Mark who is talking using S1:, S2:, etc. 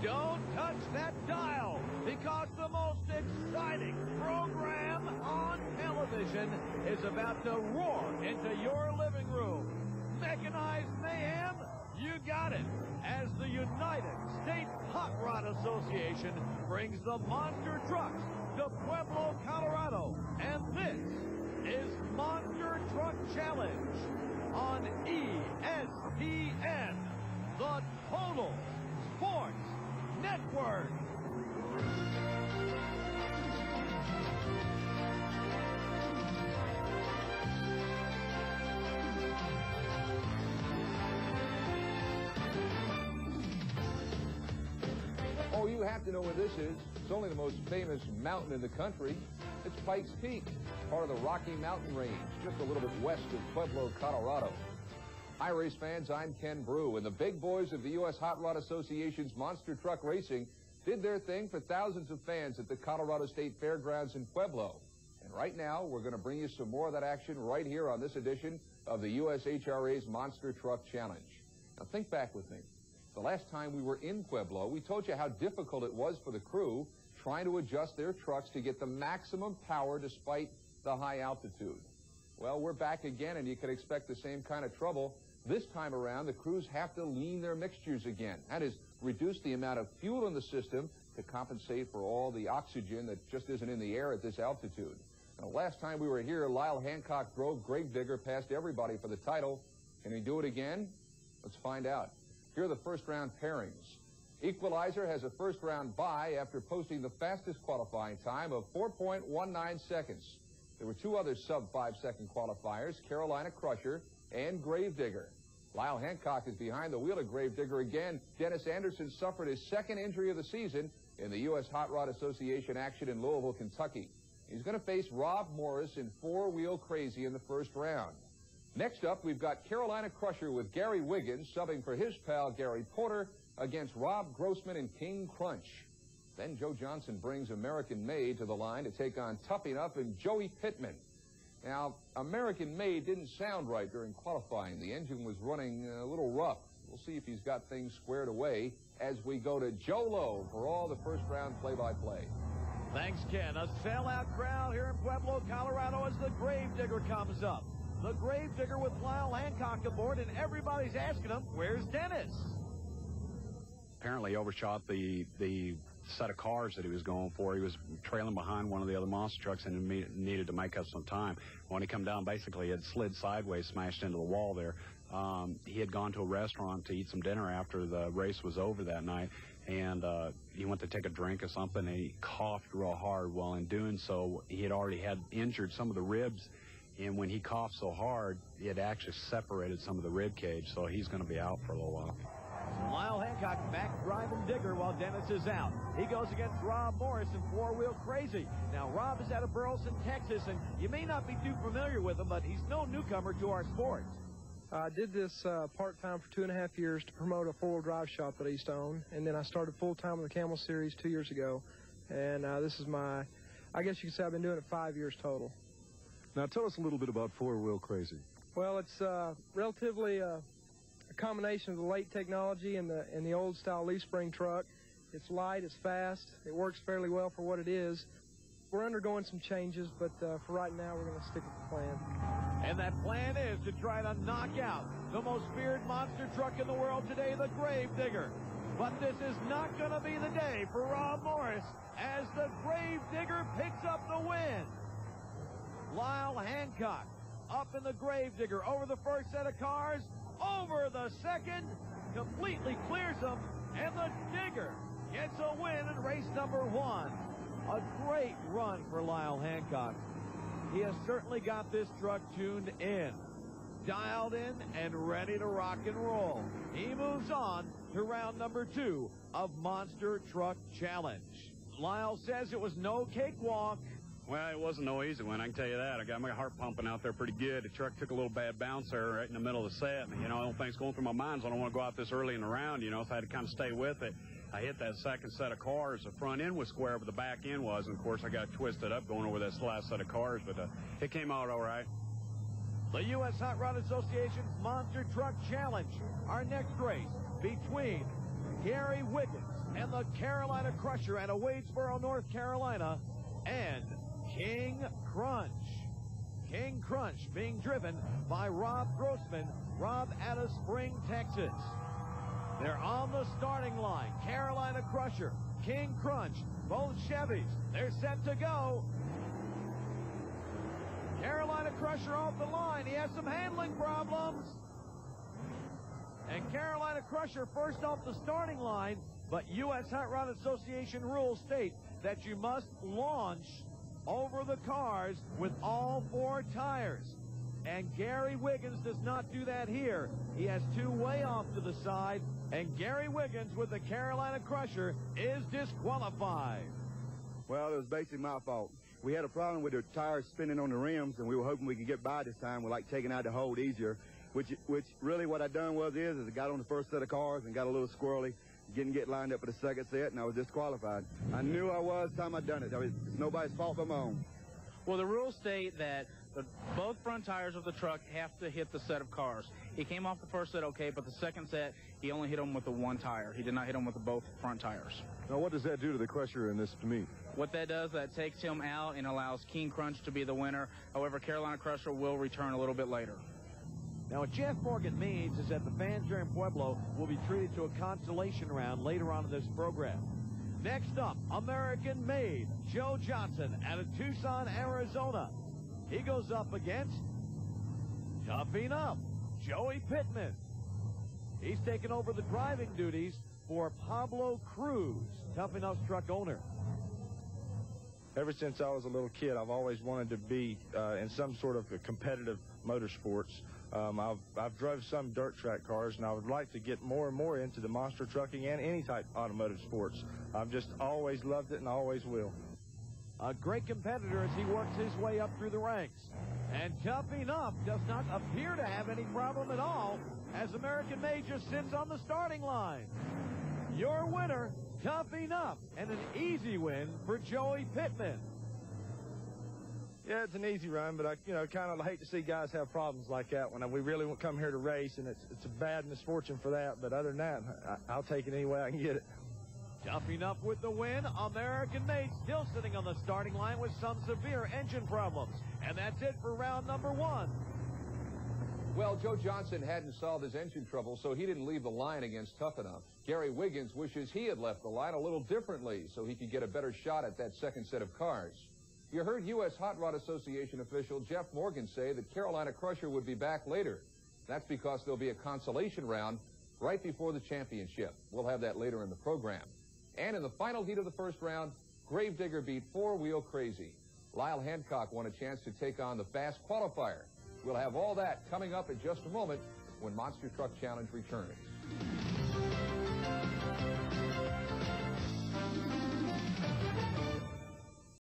S1: Don't touch that dial, because the most exciting program on television is about to roar into your living room. Mechanized mayhem? You got it. As the United States Hot Rod Association brings the monster trucks to Pueblo, Colorado. And this is Monster Truck Challenge on ESPN, the Total Sports Network.
S2: Oh, you have to know where this is. It's only the most famous mountain in the country. It's Pikes Peak, part of the Rocky Mountain Range, just a little bit west of Pueblo, Colorado. Hi, race fans. I'm Ken Brew, and the big boys of the U.S. Hot Rod Association's Monster Truck Racing did their thing for thousands of fans at the Colorado State Fairgrounds in Pueblo. And right now, we're going to bring you some more of that action right here on this edition of the USHRA's Monster Truck Challenge. Now, think back with me. The last time we were in Pueblo, we told you how difficult it was for the crew trying to adjust their trucks to get the maximum power despite the high altitude. Well, we're back again, and you can expect the same kind of trouble. This time around, the crews have to lean their mixtures again. That is, reduce the amount of fuel in the system to compensate for all the oxygen that just isn't in the air at this altitude. Now, last time we were here, Lyle Hancock drove Gravedigger past everybody for the title. Can he do it again? Let's find out. Here are the first-round pairings. Equalizer has a first-round bye after posting the fastest qualifying time of 4.19 seconds. There were two other sub-5-second qualifiers, Carolina Crusher and Gravedigger. Lyle Hancock is behind the wheel of Gravedigger again. Dennis Anderson suffered his second injury of the season in the U.S. Hot Rod Association action in Louisville, Kentucky. He's going to face Rob Morris in Four-Wheel Crazy in the first round. Next up, we've got Carolina Crusher with Gary Wiggins subbing for his pal Gary Porter against Rob Grossman and King Crunch. Then Joe Johnson brings American Made to the line to take on Tough Enough and Joey Pittman. Now, American Made didn't sound right during qualifying. The engine was running a little rough. We'll see if he's got things squared away as we go to Joe Lowe for all the first-round play-by-play.
S1: Thanks, Ken. A sellout crowd here in Pueblo, Colorado as the Gravedigger comes up. The Gravedigger with Lyle Hancock aboard, and everybody's asking him, where's Dennis?
S3: Apparently overshot the set of cars that he was going for. He was trailing behind one of the other monster trucks and needed to make up some time. When he come down, basically, he had slid sideways, smashed into the wall there. He had gone to a restaurant to eat some dinner after the race was over that night, and he went to take a drink or something, and he coughed real hard. Well, in doing so, he had already had injured some of the ribs, and when he coughed so hard, it had actually separated some of the rib cage, so he's going to be out for a little while.
S1: Lyle Hancock back driving Digger while Dennis is out. He goes against Rob Morris in Four-Wheel Crazy. Now, Rob is out of Burleson, Texas, and you may not be too familiar with him, but he's no newcomer to our sport.
S4: I did this part-time for 2.5 years to promote a four-wheel drive shop that I used to own, and then I started full-time with the Camel Series 2 years ago. And this is my, I guess you could say I've been doing it 5 years total.
S5: Now, tell us a little bit about Four-Wheel Crazy.
S4: Well, it's relatively a combination of the late technology and the old-style leaf spring truck. It's light, it's fast, it works fairly well for what it is. We're undergoing some changes, but for right now, we're going to stick with the plan.
S1: And that plan is to try to knock out the most feared monster truck in the world today, the Gravedigger. But this is not going to be the day for Rob Morris as the Gravedigger picks up the win. Lyle Hancock up in the Gravedigger over the first set of cars, over the second, completely clears them, and the Digger gets a win in race number 1. A great run for Lyle Hancock. He has certainly got this truck tuned in, dialed in, and ready to rock and roll. He moves on to round number 2 of Monster Truck Challenge. Lyle says it was no cakewalk.
S3: Well, it wasn't no easy one, I can tell you that. I got my heart pumping out there pretty good. The truck took a little bad bounce there right in the middle of the set. And, you know, the only thing's going through my mind is I don't want to go out this early in the round, you know, so I had to kind of stay with it. I hit that second set of cars. The front end was square, but the back end was. And, of course, I got twisted up going over this last set of cars, but it came out all right.
S1: The U.S. Hot Rod Association's Monster Truck Challenge. Our next race between Gary Wiggins and the Carolina Crusher out of Wadesboro, North Carolina, and King Crunch. King Crunch being driven by Rob Grossman. Rob out of Spring, Texas. They're on the starting line. Carolina Crusher, King Crunch, both Chevys. They're set to go. Carolina Crusher off the line. He has some handling problems. And Carolina Crusher first off the starting line, but U.S. Hot Rod Association rules state that you must launch over the cars with all 4 tires. And Gary Wiggins does not do that here. He has 2 way off to the side, and Gary Wiggins with the Carolina Crusher is disqualified.
S6: Well, it was basically my fault. We had a problem with the tires spinning on the rims, and we were hoping we could get by this time with, like, taking out the hold easier, which really what I done is I got on the first set of cars and got a little squirrely, didn't get lined up for the second set, and I was disqualified. I knew I was the time I done it. It's nobody's fault but my own.
S7: Well, the rules state that both front tires of the truck have to hit the set of cars. He came off the first set okay, but the second set, he only hit them with the 1 tire. He did not hit them with both front tires.
S5: Now, what does that do to the Crusher in this meet?
S7: What that does, that takes him out and allows King Crunch to be the winner. However, Carolina Crusher will return a little bit later.
S1: Now, what Jeff Morgan means is that the fans here in Pueblo will be treated to a consolation round later on in this program. Next up, American-made Joe Johnson out of Tucson, Arizona. He goes up against Toughing Up, Joey Pittman. He's taken over the driving duties for Pablo Cruz, Toughing Up's truck owner.
S8: Ever since I was a little kid, I've always wanted to be in some sort of competitive motorsports. I've drove some dirt track cars, and I would like to get more and more into the monster trucking and any type of automotive sports. I've just always loved it and always will.
S1: A great competitor as he works his way up through the ranks. And Toughing Up does not appear to have any problem at all as American Made just sits on the starting line. Your winner, Toughing Up, and an easy win for Joey Pittman.
S8: Yeah, it's an easy run, but I kind of hate to see guys have problems like that when we really come here to race, and it's a bad misfortune for that. But other than that, I'll take it any way I can get it.
S1: Toughing Up with the win. American Made still sitting on the starting line with some severe engine problems. And that's it for round number 1.
S2: Well, Joe Johnson hadn't solved his engine trouble, so he didn't leave the line against Toughing Up. Gary Wiggins wishes he had left the line a little differently so he could get a better shot at that second set of cars. You heard U.S. Hot Rod Association official Jeff Morgan say that Carolina Crusher would be back later. That's because there'll be a consolation round right before the championship. We'll have that later in the program. And in the final heat of the first round, Gravedigger beat 4-Wheel Crazy. Lyle Hancock won a chance to take on the fast qualifier. We'll have all that coming up in just a moment when Monster Truck Challenge returns.